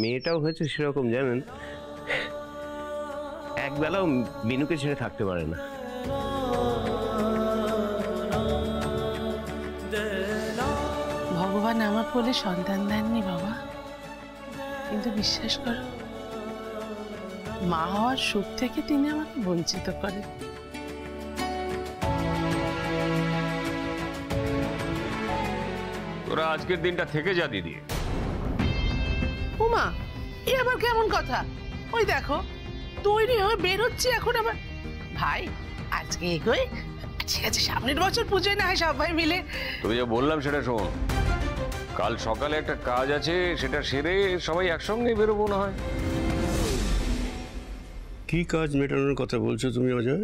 মেয়েটাও হয়েছে সেরকম, জানেন, একবেলাও বিনুকে ছেড়ে থাকতে পারে না। ভগবান আমার কোলে সন্তান দেননি বাবা, কিন্তু বিশ্বাস করো মা হওয়ার সুখ থেকে তিনি আমাকে বঞ্চিত করেন। তোরা আজকের দিনটা থেকে যা দিদি। উমা, এ আবার কেমন কথা? ওই দেখো তৈরি হয়ে বেরোচ্ছি এখন আবার। ভাই আজকে এগোই, ঠিক আছে সামনের বছর পুজোয় না হয় সবাই মিলে। তোকে যা বললাম সেটা শোন, কাল সকালে একটা কাজ আছে, সেটা সেরে সবাই একসঙ্গে বেরোবো না হয়। কি কাজ মেটানোর কথা বলছো তুমি অজয়?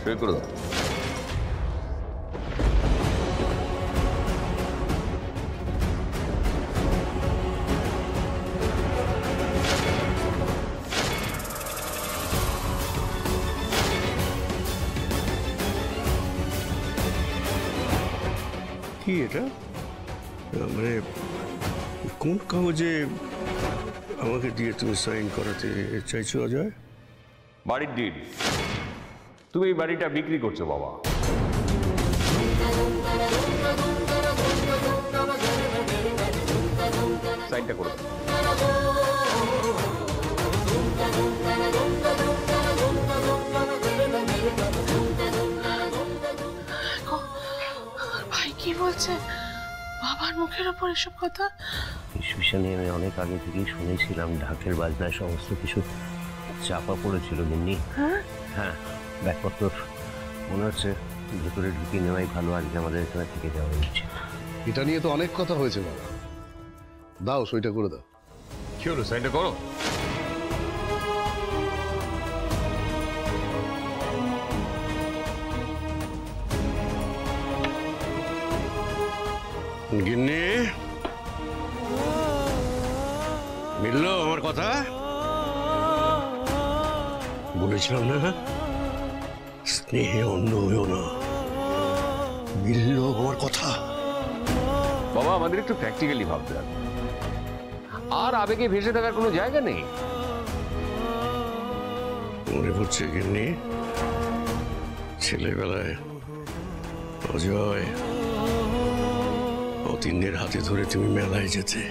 সই করে দাও। কি এটা? মানে কোন কাগজে আমাকে দিয়ে তুমি সাইন করাতে চাইছো অজয়? বাড়ির ডিল। তুমি এই বাড়িটা বিক্রি করছো বাবা। সাইনটা করে দাও। ভাই কি বলছে? বাবার মুখের ওপর এসব কথা? বিষয় নিয়ে আমি অনেক আগে থেকেই শুনেছিলাম, ঢাকের বাজনায় সমস্ত কিছু চাপা পড়েছিল গিন্নি। হ্যাঁ, ব্যাগপত্র মনে হচ্ছে ভেতরে ঢুকিয়ে নেওয়াই ভালো, আজকে আমাদের এখানে থেকে যাওয়া উচিত। এটা নিয়ে তো অনেক কথা হয়েছে বাবা। দাও সইটা করে দাও। কি হলো, সাইনটা করো। গিন্নি, মিললো আমার কথা? বলেছিলাম না স্নেহে অন্ধ হইও না। মিললো আমার কথা? বাবা আমাদের একটু প্র্যাকটিক্যালি ভাবতে হবে, আর আবেগে ভেসে থাকার কোনো জায়গা নেই। মনে পড়ছে গিন্নি, ছেলেবেলায় অজয় অতীন্দ্রের হাতে ধরে তুমি মেলায় যেতে,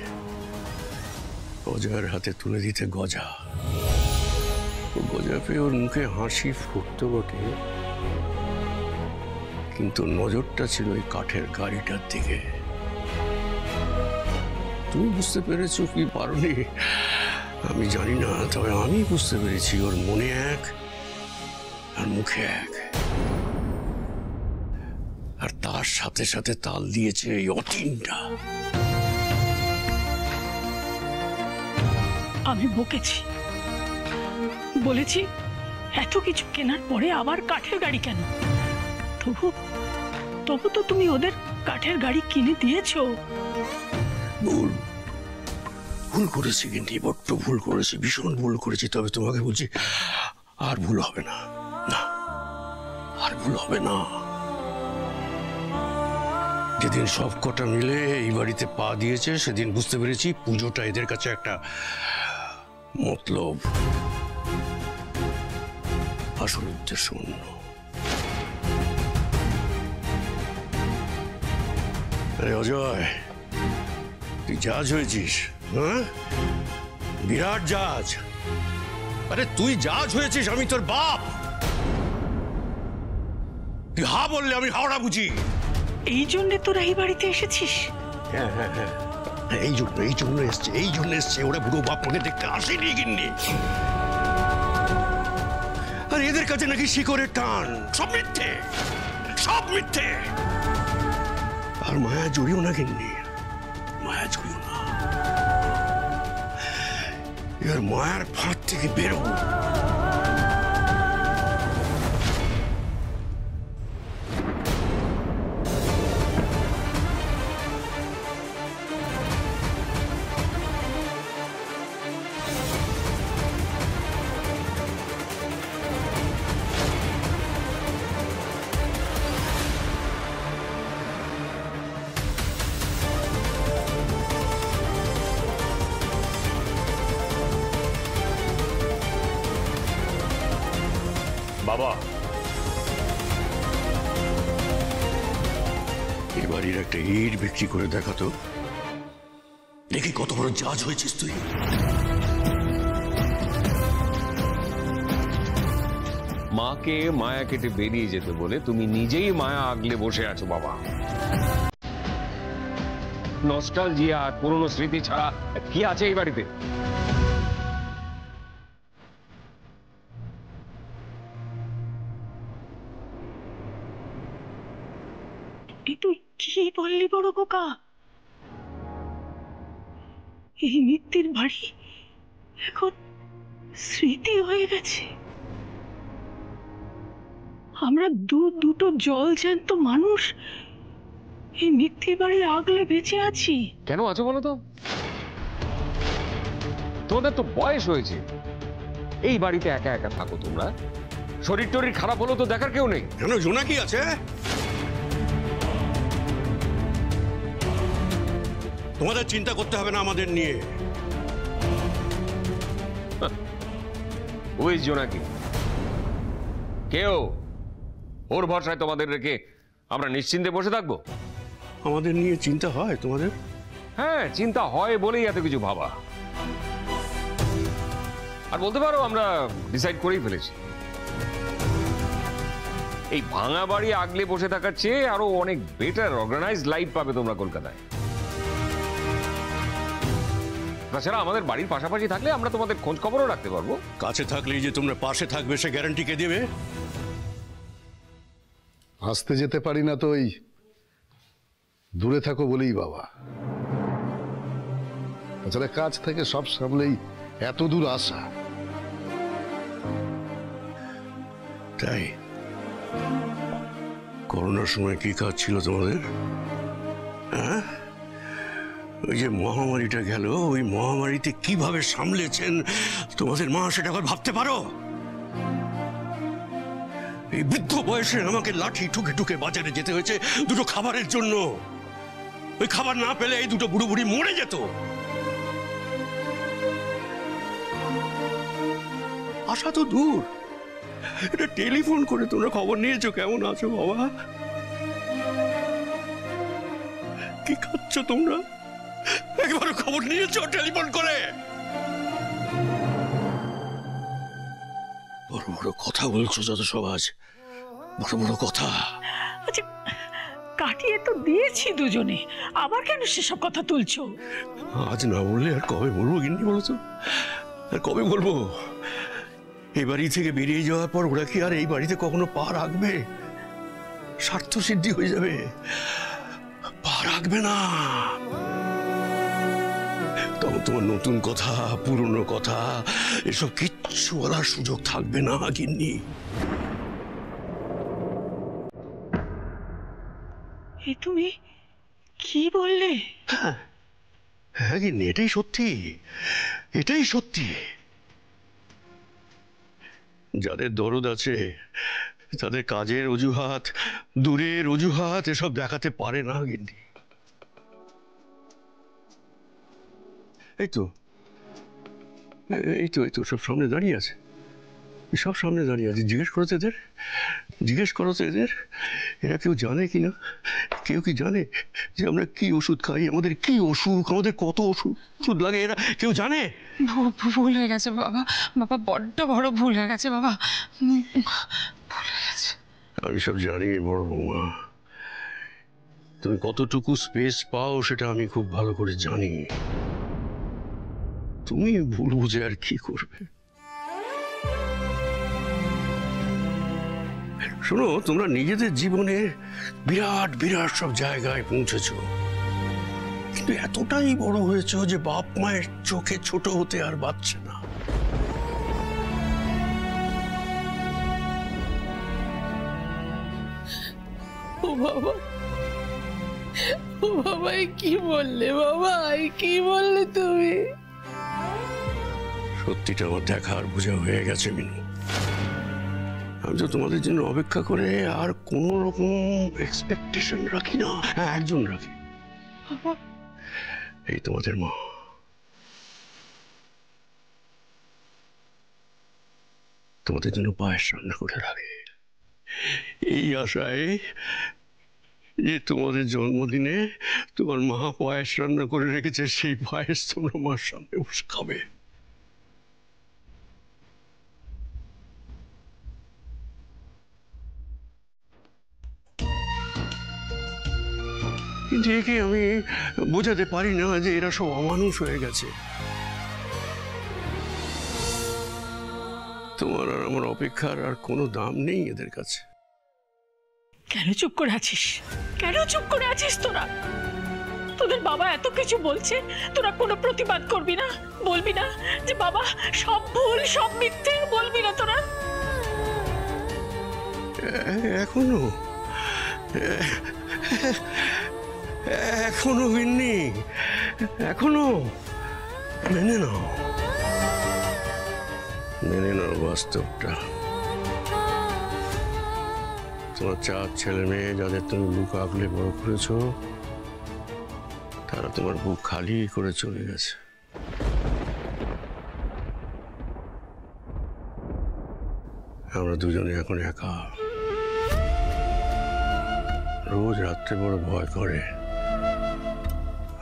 অজয়ের হাতে তুলে দিতে গজা। ও গজা পেয়ে ওর মুখে হাসি ফুটতো বটে, কিন্তু নজরটা ছিল ওই কাঠের গাড়িটার দিকে। তুমি বুঝতে পেরেছো কি পারোনি আমি জানি না, তবে আমি বুঝতে পেরেছি ওর মনে এক আর মুখে এক, আর তার সাথে সাথে তাল দিয়েছে এই অতীনটা। আমি বকেছি, বলেছি এত কিছু কেনার পরে আবার কাঠের গাড়ি কেন? তবু তবু তো তুমি ওদের কাঠের গাড়ি কিনে দিয়েছো। ভুল ভুল করেছি কিন্তু, বড্ড ভুল করেছি, ভীষণ ভুল করেছি। তবে তোমাকে বলছি আর ভুল হবে না, না আর ভুল হবে না। যেদিন সব কটা মিলে এই বাড়িতে পা দিয়েছে সেদিন বুঝতে পেরেছি পুজোটা এদের কাছে একটা মতলব, আসল উদ্দেশ্য অন্য। আরে অজয়, তুই জাজ হয়েছিস, হ্যাঁ? বিরাট জাজ। আরে তুই জাজ হয়েছিস, আমি তোর বাপ। তুই হা বললে আমি হাওড়া বুঝি। এই জন্যে তোরা এই বাড়িতে এসেছিস? হ্যাঁ হ্যাঁ হ্যাঁ, এই জন্য এসছে। ওরা বুড়ো বাপ মনে দেখতে আসেনি গিন্নি। আর এদের কাছে নাকি শিকড়ের টান, সব মিথ্যে, সব মিথ্যে। আর মায়া জড়িও না গিন্নি, মায়া জড়িও না। এবার মায়ার ফাঁদ থেকে বেরো। বাবা, এই বাড়ির একটা ইট বিক্রি করে দেখাতো, দেখি কত বড় জাজ হয়েছিস তুই। মাকে মায়া কেটে বেরিয়ে যেতে বলে তুমি নিজেই মায়া আগলে বসে আছো বাবা। নস্টালজিয়া আর পুরনো স্মৃতি ছাড়া কি আছে এই বাড়িতে? তুই কি বললি বড় খোকা? এই মিত্তির বাড়ি এখন স্মৃতি হয়ে গেছে। আমরা দুটো জল জ্যান্ত মানুষ এই মিত্তির বাড়ি আগলে বেঁচে আছি। কেন আছো বলো তো? তোমাদের তো বয়স হয়েছে, এই বাড়িতে একা একা থাকো তোমরা। শরীর টরীর খারাপ হলো তো দেখার কেউ নেই। কেন জোনাকি আছে? তোমাদের চিন্তা করতে হবে না আমাদের নিয়ে। ওই জোনাকি কেউ ওর ভরসায় তোমাদের রেখে আমরা নিশ্চিন্তে বসে থাকবো? আমাদের নিয়ে চিন্তা হয় তোমাদের? হ্যাঁ, চিন্তা হয় বলেই এত কিছু ভাবা। আর বলতে পারো আমরা ডিসাইড করেই ফেলেছি, এই ভাঙা বাড়ি আগলে বসে থাকার চেয়ে আরো অনেক বেটার অর্গানাইজড লাইফ পাবে তোমরা কলকাতায়। তাছাড়া আমাদের বাড়ির পাশাপাশি থাকলে আমরা তোমাদের খোঁজ খবরও রাখতে পারবো। কাছে থাকলেই যে তোমরা পাশে থাকবে সে গ্যারান্টি কে দেবে? আসতে যেতে পারি না তো ওই দূরে থাকো বলেই বাবা। তাছাড়া কাজ থেকে সব সামলেই এত দূর আসা। তাই করোনার সময় কি কাজ ছিল তোমাদের? হ্যাঁ, ওই যে মহামারীটা গেল, ওই মহামারীতে কিভাবে সামলেছেন তোমাদের মা সেটা আবার ভাবতে পারো? এই বৃদ্ধ বয়সে আমাকে লাঠি ঠুকে ঠুকে বাজারে যেতে হয়েছে দুটো খাবারের জন্য। ওই খাবার না পেলে এই দুটো বুড়ো বুড়ি মরে যেত। আশা তো দূর, এটা টেলিফোন করে তোমরা খবর নিয়েছো কেমন আছো বাবা, কি খাচ্ছ তোমরা, একবার খবর নিয়েছো টেলিফোন করে? বড় বড় কথা বলছো যত সমাজ, বড় বড় কথা। আচ্ছা, কাটিয়ে তো দিয়েছি দুজনে, আবার কেন সেসব কথা তুলছো? আজ না বললে আর কবে বলবো গিন্নি বলো তো? আর কবে বলবো? এই বাড়ি থেকে বেরিয়ে যাওয়ার পর ওরা কি আর এই বাড়িতে কখনো পা রাখবে? স্বার্থ সিদ্ধি হয়ে যাবে, পা রাখবে না। তখন তোমার নতুন কথা, পুরনো কথা এসব কিচ্ছু বলার সুযোগ থাকবে না গিন্নি। এ তুমি কি বললে? হ্যাঁ গিন্নি, এটাই সত্যি, এটাই সত্যি। যাদের দরদ আছে তাদের কাজের অজুহাত, দূরের অজুহাত এসব দেখাতে পারে না গিন্নি। এই তো এই তো এই তো সব সামনে দাঁড়িয়ে আছে, সব সামনে দাঁড়িয়ে আছে। জিজ্ঞেস করো তো এদের, জিজ্ঞেস করো তো এদের, এরা কেউ জানে কি না? কেউ কি জানে যে আমরা কি ওষুধ খাই, আমাদের কি অসুখ, আমাদের কত ওষুধ লাগে, এরা কেউ জানে? ভুল হয়ে গেছে বাবা, বাবা বড্ড বড় ভুল হয়ে গেছে বাবা, ভুল হয়ে গেছে। আমি সব জানি বড় বৌমা, তুমি কতটুকু স্পেস পাও সেটা আমি খুব ভালো করে জানি। তুমি ভুল বুঝে আর কি করবে? শোনো, তোমরা নিজেদের জীবনে বিরাট বিরাট সব জায়গায় পৌঁছেছ, কিন্তু এতটাই বড় হয়েছে যে বাপ মায়ের চোখে ছোট হতে আর বাঁচছে না। ও বাবা, ও বাবা, কি বললে বাবা, কি বললে তুমি? সত্যিটা আমার দেখা আর বোঝা হয়ে গেছে মিনু। আমি তো তোমাদের জন্য অপেক্ষা করে আর কোন রকম এক্সপেকটেশন রাখি না। হ্যাঁ, একজন রাখি, এই তোমাদের মা। তোমাদের জন্য পায়েস রান্না করে রাখে, এই আশায় যে তোমাদের জন্মদিনে তোমার মা পায়েস রান্না করে রেখেছে, সেই পায়েস তোমরা মার সামনে বসে খাবে। কিন্তু একে আমি বোঝাতে পারি না যে এরা সব অমানুষ হয়ে গেছে। তোমার আর আমার অপেক্ষার আর কোনো দাম নেই এদের কাছে। কেন চুপ করে আছিস? কেন চুপ করে আছিস তোরা? তোদের বাবা এত কিছু বলছে, তোরা কোনো প্রতিবাদ করবি না? বলবি না যে বাবা সব ভুল, সব মিথ্যে? বলবি না তোরা? এখনো এখনো গিন্নি, এখনো মেনে নাও, মেনে নাও বাস্তবটা। তোমার 4 ছেলে মেয়ে যাদের তুমি বুক আগলে বড় করেছ, তারা তোমার বুক খালি করে চলে গেছে। আমরা দুজনে এখন একা। রোজ রাত্রে বড় ভয় করে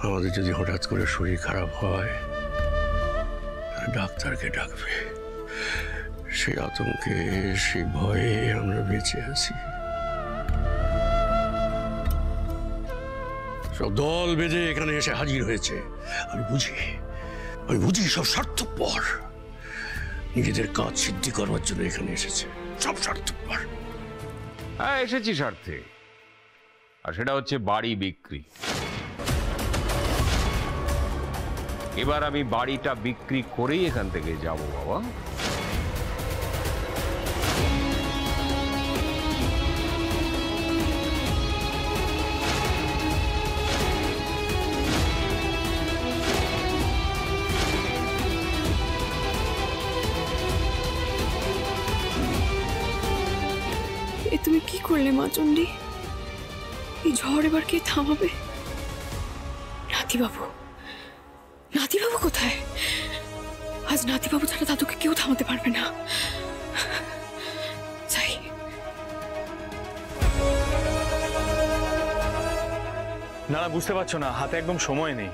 আমাদের যদি হঠাৎ করে শরীর খারাপ হয়, ডাক্তারকে ডাকবে। সেই আতঙ্কে, সেই ভয়ে আমরা বেঁচে আছি। সব দল বেঁধে এখানে এসে হাজির হয়েছে। আমি বুঝি সব স্বার্থপর, নিজেদের কাজ সিদ্ধি করবার জন্য এখানে এসেছে। সব স্বার্থপর। হ্যাঁ, এসেছি স্বার্থে, আর সেটা হচ্ছে বাড়ি বিক্রি। এবার আমি বাড়িটা বিক্রি করেই এখান থেকে যাব বাবা। এ তুমি কি করলে মা চণ্ডী? এই ঝড় এবার কে থামাবে? নাতিবাবু, নাতিবাবু কোথায়? আজ নাতিবাবু ছাড়া দাদুকে কেউ থামাতে পারবে না। যাই। না না, বুঝতে পারছো না, হাতে একদম সময় নেই।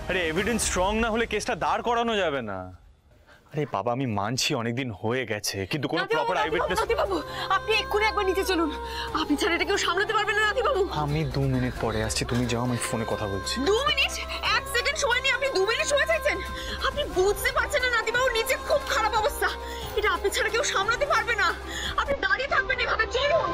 আরে এভিডেন্স স্ট্রং না হলে কেসটা দাঁড় করানো যাবে না। আরে বাবা, আমি মানছি অনেকদিন হয়ে গেছে, কিন্তু কোনো প্রপার আইউইটনেস। নাতিবাবু, আপনি এক্ষুনি একবার নিচে চলুন। আপনি ছাড়া এটা কেউ সামলাতে পারবে না নাতিবাবু। আমি 2 মিনিট পরে আসছি, তুমি যাও, আমি ফোনে কথা বলছি। 2 মিনিট? 1 সেকেন্ড সময় নেই, আপনি 2 মিনিট সময় চাইছেন? আপনি বুঝতে পারছেন না নাতিবাবু, নিচে খুব খারাপ অবস্থা। এটা আপনি ছাড়া কেউ সামলাতে পারবে না। আপনি দাঁড়িয়ে থাকবেন এভাবে? চলুন।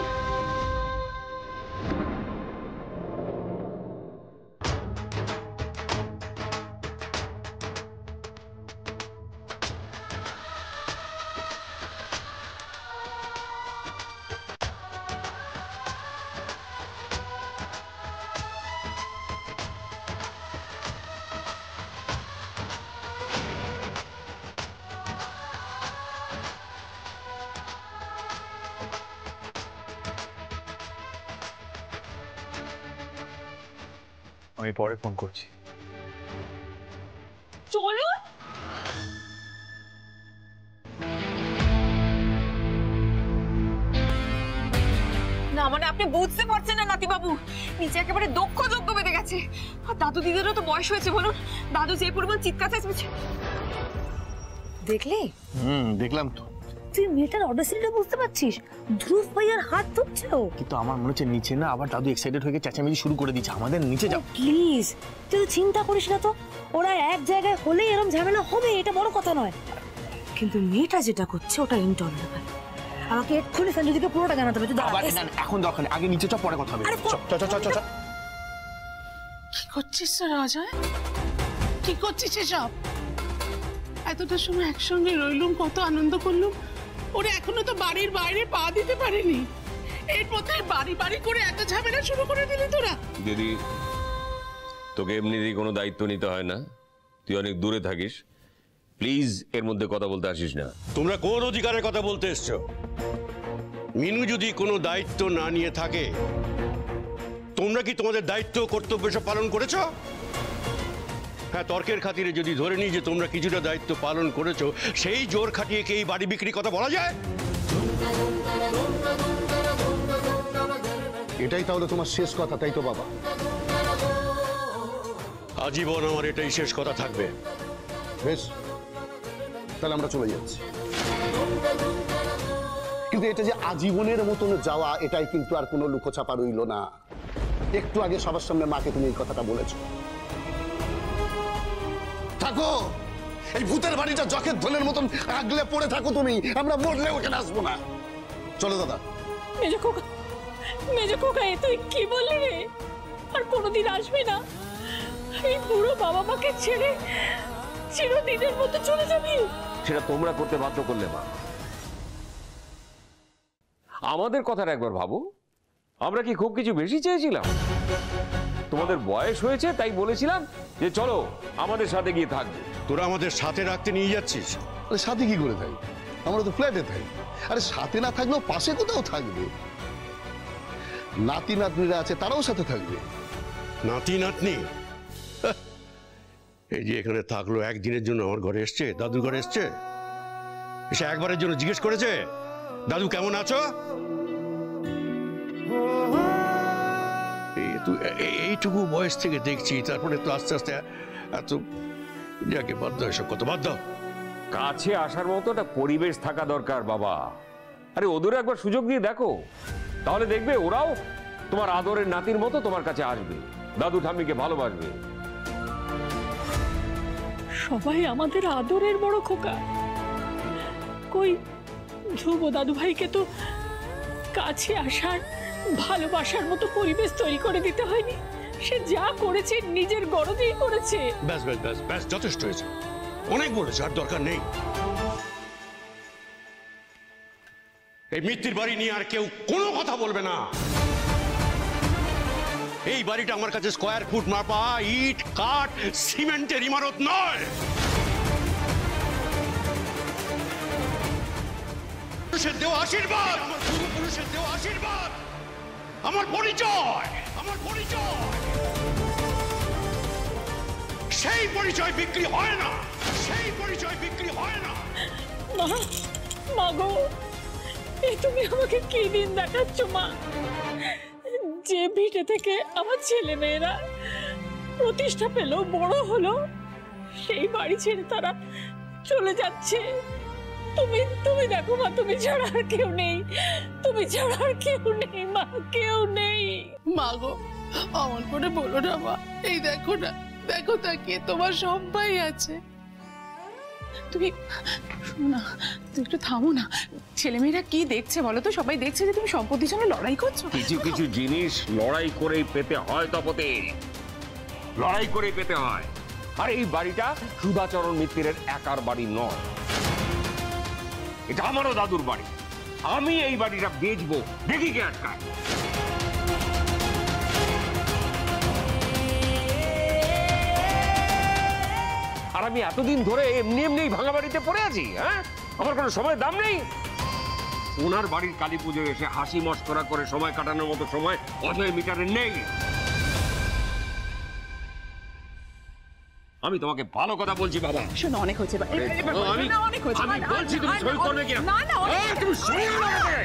আমি পরে ফোন করছি। চলুন। না মানে আপনি বুঝতে পারছেন না নাতিবাবু, নিচে একেবারে দক্ষ যজ্ঞ বেঁধে গেছে। আর দাদু দিদেরও তো বয়স হয়েছে, বলুন। দাদু যে পরিমাণ চিৎকার চেঁচিয়েছে দেখলে? দেখলাম তো। তুই মেয়েটার অডাসিটিটা বুঝতে পারছিস? ধ্রুব ভাইয়ার হাত ধরছে ও। কিন্তু আমার মনে হচ্ছে নিচে না আবার দাদু এক্সাইটেড হয়ে চেঁচামেচি শুরু করে দিচ্ছে। আমাদের নিচে যাও প্লিজ। তুই তো চিন্তা করিস না তো, ওরা এক জায়গায় হলেই এরকম ঝামেলা হবে, এটা বড় কথা নয়। কিন্তু মেয়েটা যেটা করছে ওটা ইনটলারেবল। আমাকে এক্ষুনি সঞ্জয়দিকে পুরোটা জানাতে হবে। এখন দরকার নেই, আগে নিচে চল, পরে কথা হবে। কি করছিস তোর অজয়? কি করছিস এসব? এতটা সময় একসঙ্গে রইলুম, কত আনন্দ করলুম। ওরা এখনো তো বাড়ির বাইরে পা দিতে পারেনি, এর মধ্যে বাড়ি বাড়ি করে এত ঝামেলা শুরু করে দিলি তোরা। দিদি, তোকে এমনিতেই কোনো দায়িত্ব নিতে হয় না, তুই অনেক দূরে থাকিস। প্লিজ এর মধ্যে কথা বলতে আসিস না। তোমরা কোন অধিকারের কথা বলতে এসছো? মিনু যদি কোনো দায়িত্ব না নিয়ে থাকে, তোমরা কি তোমাদের দায়িত্ব কর্তব্য সব পালন করেছো? হ্যাঁ, তর্কের খাতিরে যদি ধরে নিই যে তোমরা কিছুটা দায়িত্ব পালন করেছো, সেই জোর খাটিয়ে কি এই বাড়ি বিক্রি কথা বলা যায়? এটাই তাহলে তোমার শেষ কথা, তাই তো বাবা? আজীবন আমার এটাই শেষ কথা থাকবে। বেশ, তাহলে আমরা চলে যাচ্ছি। কিন্তু এটা যে আজীবনের মতন যাওয়া, এটাই কিন্তু আর কোনো লুকোচাপা রইল না। একটু আগে সবার সামনে মাকে তুমি এই কথাটা বলেছো। থাকো, এই ভূতের বাড়িটা জখের ধনের মতন আগলে পড়ে থাকো তুমি, আমরা মরলে ওখানে আসবো না। চলো দাদা। মেজো খোকা, এ তুই কি বললি রে? আর কোনোদিন আসবে না? এই বুড়ো বাবা মাকে ছেড়ে চিরদিনের মতো চলে যাবি? সেটা তোমরা করতে বাধ্য করলে মা। আমাদের কথাটা একবার ভাবো, আমরা কি খুব কিছু বেশি চেয়েছিলাম? তোমাদের বয়স হয়েছে তাই বলেছিলাম যে চলো আমাদের সাথে গিয়ে থাকবে। তোরা আমাদের সাথে রাখতে নিয়ে যাচ্ছিস। আরে সাথে কি করে থাকি? আমরা তো ফ্ল্যাটে থাকি। আরে সাথে না থাকলেও পাশে কোথাও থাকবে। নাতি নাতনিরা আছে, তারাও সাথে থাকবে। নাতি নাতনি? এই যে এখানে থাকলো, একদিনের জন্য আমার ঘরে এসছে, দাদুর ঘরে এসছে, এসে একবারের জন্য জিজ্ঞেস করেছে দাদু কেমন আছো? এইটুকু বয়স থেকে দেখছি, তারপরে তো আস্তে আস্তে এত যাকে বাদ দাও, এসব কত বাদ দাও। কাছে আসার মতো একটা পরিবেশ থাকা দরকার বাবা। আরে ওদেরও একবার সুযোগ দিয়ে দেখো, তাহলে দেখবে ওরাও তোমার আদরের নাতির মতো তোমার কাছে আসবে, দাদু ঠাম্মিকে ভালোবাসবে। সবাই আমাদের আদরের বড় খোকা। কই ধ্রুব দাদু ভাইকে তো কাছে আসার ভালোবাসার মতো পরিবেশ তৈরি করে দিতে হয়নি। সে যা করেছে নিজের গরজেই করেছে। ব্যাস ব্যাস ব্যাস ব্যাস, যথেষ্ট হয়েছে, অনেক বলেছে, আর দরকার নেই। এই মিত্তির বাড়ি নিয়ে আর কেউ কোনো কথা বলবে না। এই বাড়িটা আমার কাছে স্কয়ার ফুট মাপা ইট কাঠ সিমেন্টের ইমারত নয়। পুরুষের দেওয়া আশীর্বাদ, আমার পূর্বপুরুষের দেওয়া আশীর্বাদ, আমার পরিচয়, আমার পরিচয়। সেই পরিচয় বিক্রি হয় না, সেই পরিচয় বিক্রি হয় না। মা গো, এই তুমি আমাকে কি দিন দেখাচ্ছ মা? যে ভিটে থেকে আমার ছেলে মেয়েরা প্রতিষ্ঠা পেল, বড় হলো, সেই বাড়ি ছেড়ে তারা চলে যাচ্ছে। তুমি দেখো মা, তুমি ছাড়া আর কেউ নেই, তুমি ছাড়া আর কেউ নেই মা, কেউ নেই। মা গো, অমন করে বলো না মা। এই দেখো না, দেখো তাকিয়ে তোমার সবাই আছে। তুমি শোনো না, তুই একটু থামো না। ছেলেমেয়েরা কি দেখছে বলো তো? সবাই দেখছে যে তুমি সম্পত্তির জন্য লড়াই করছো। কিছু কিছু জিনিস লড়াই করেই পেতে হয় তপতে, লড়াই করেই পেতে হয়। আর এই বাড়িটা সুধাচরণ মিত্তিরের একার বাড়ি নয়, এটা আমারও দাদুর বাড়ি। আমি এই বাড়িটা বেচবো, দেখি কে আটকায়। আর আমি এতদিন ধরে এমনি এমনি ভাঙা বাড়িতে পড়ে আছি? হ্যাঁ, আমার কোনো সময় দাম নেই? ওনার বাড়ির কালী পুজোয় এসে হাসি মস্করা করে সময় কাটানোর মতো সময় অজয় মিটারে নেই। আমি তোমাকে ভালো কথা বলছি বাবা। শোনো, অনেক হয়েছে, অনেক হয়েছে। আমি বলছি তুমি সই করবে কিনা? না না, তুমি সই করবে।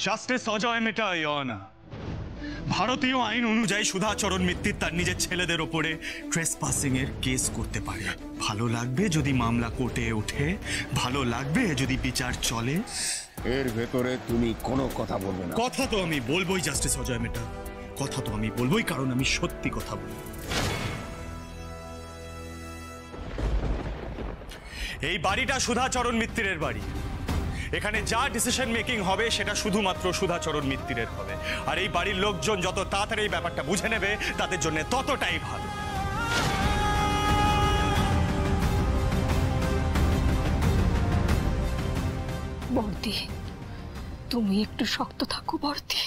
জাস্টিস অজয় মেটাই না। ভারতীয় আইন অনুযায়ী সুধাচরণ মিত্তির তার নিজের ছেলেদের ওপরে ট্রেসপাসিং এর কেস করতে পারে। ভালো লাগবে যদি মামলা কোর্টে ওঠে, ভালো লাগবে যদি বিচার চলে। এর ভেতরে তুমি কোনো কথা বলবে না। কথা তো আমি বলবোই জাস্টিস অজয় মেটা, কথা তো আমি বলবোই, কারণ আমি সত্যি কথা বলি। এই বাড়িটা সুধাচরণ মিত্তিরের বাড়ি। এখানে যা ডিসিশন মেকিং হবে সেটা শুধুমাত্র সুধাচরণ মিত্তিরের হবে। আর এই বাড়ির লোকজন যত তাড়াতাড়ি এই ব্যাপারটা বুঝে নেবে তাদের জন্য ততটাই ভালো। বর্দি, তুমি একটু শক্ত থাকো বর্দি।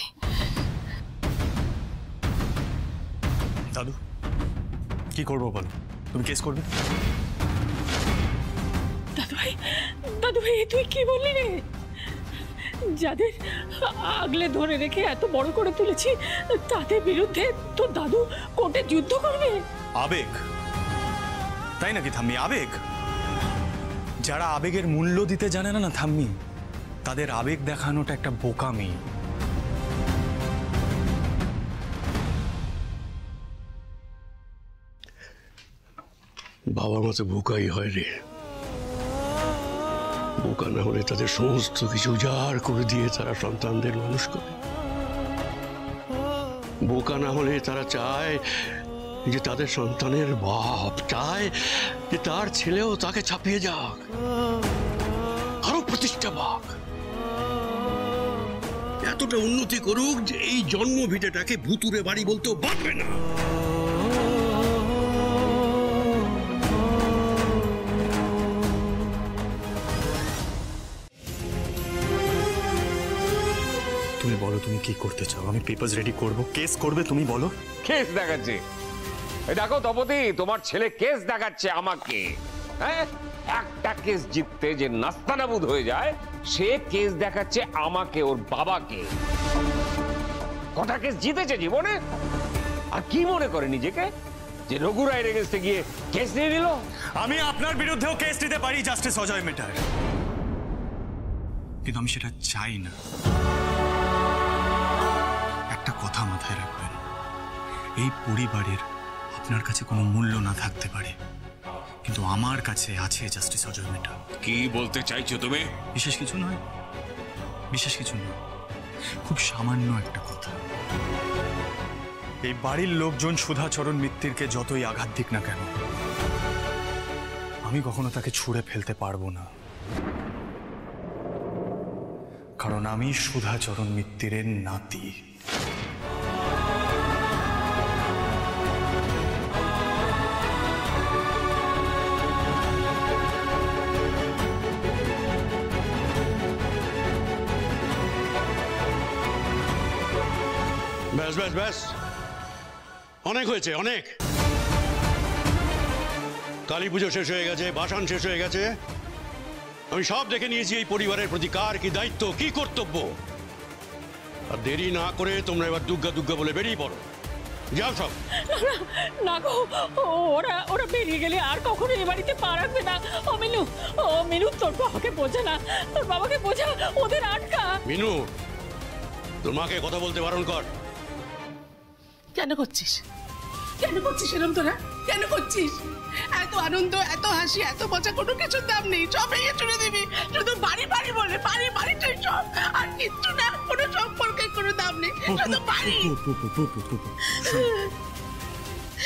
দাদু, কি করবো বলো? তুমি কেস করবে? দাদু ভাই তুই কি বললি রে? যাদের আগলে ধরে রেখে এত বড় করে তুলেছি তাদের বিরুদ্ধে তোর দাদু কোর্টে যুদ্ধ করবে? আবেগ, তাই নাকি থাম্মি? আবেগ? যারা আবেগের মূল্য দিতে জানে না থাম্মি, তাদের আবেগ দেখানোটা একটা বোকামি। বাবা মা তো বোকাই হয় রে। বোকা না হলে তাদের সমস্ত কিছু উজাড় করে দিয়ে তারা সন্তানদের মানুষ করে। বোকা না হলে তারা চায় যে তাদের সন্তানের বাপ চায় যে তার ছেলেও তাকে ছাপিয়ে যাক, আরো প্রতিষ্ঠা পাক, এতটা উন্নতি করুক যে এই জন্ম ভিটেটাকে ভুতুরে বাড়ি বলতেও পারবে না। তুমি বলো তুমি কি করতে চাও? আমি পেপারস রেডি করব, কেস করবে, তুমি বলো। কেস দেখাচ্ছে? এই দেখো দপতি, তোমার ছেলে কেস দেখাচ্ছে আমাকে। হ্যাঁ, একটা কেস জিততে যে নাস্তানাবুদ হয়ে যায়, সে কেস দেখাচ্ছে আমাকে, ওর বাবাকে। কটা কেস জিতেছে জীবনে, আর কি মনে করে নিজেকে যে রঘু রায়ের এগেন্সটে গিয়ে কেস নিয়ে নিল? আমি আপনার বিরুদ্ধেও কেস নিতে পারি, জাস্টিস অজয় মেটার, কিন্তু আমি সেটা চাই না। একটা কথা মাথায় রাখবেন, এই পরিবারের আপনার কাছে কোনো মূল্য না থাকতে পারে, কিন্তু আমার কাছে আছে জাস্টিস অজয় মেটা। কি বলতে চাইছো তুমি? বিশেষ কিছু নয়, বিশেষ কিছু নয়, খুব সামান্য একটা কথা। এই বাড়ির লোকজন সুধাচরণ মিত্তিরকে যতই আঘাত দিক না কেন, আমি কখনো তাকে ছুঁড়ে ফেলতে পারবো না, কারণ আমি সুধাচরণ মিত্তিরের নাতি। ব্যাস ব্যাস ব্যাস, অনেক হয়েছে, অনেক। কালী পুজো শেষ হয়ে গেছে, ভাসান শেষ হয়ে গেছে, আমি সব দেখে নিয়েছি এই পরিবারের প্রতি কার কি দায়িত্ব, কি কর্তব্য। আর দেরি না করে তোমরা এবার দুর্গা দুর্গা বলে বেরিয়ে পড়ো, যাও সব। না গো, ওরা বেরিয়ে গেলে আর কখনো এ বাড়িতে পা রাখবে না। ও মিনু, তোর বাবাকে বোঝা না, তোর বাবাকে বোঝা, ওদের আটকা। মিনু, তোর মাকে কথা বলতে বারণ কর। কেন করছিস এরকম তোরা? কেন করছিস? এত আনন্দ, এত হাসি, এত মজা, কোনো কিছুর দাম নেই, সব ভেঙে চলে দিবি। শুধু বাড়ি বাড়ি বলে, বাড়িটাই সব, আর কিচ্ছু না, কোনো সম্পর্কে কোনো দাম নেই, শুধু বাড়ি।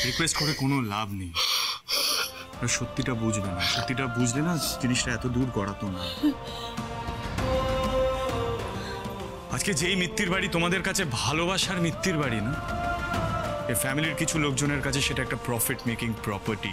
রিকোয়েস্ট করে কোনো লাভ নেই, সত্যিটা বুঝবে না, সত্যিটা বুঝলে না জিনিসটা এত দূর গড়াতো না। আজকে যেই মিত্তির বাড়ি তোমাদের কাছে ভালোবাসার মিত্তির বাড়ি না, এই ফ্যামিলির কিছু লোকজনের কাছে সেটা একটা প্রফিট মেকিং প্রপার্টি।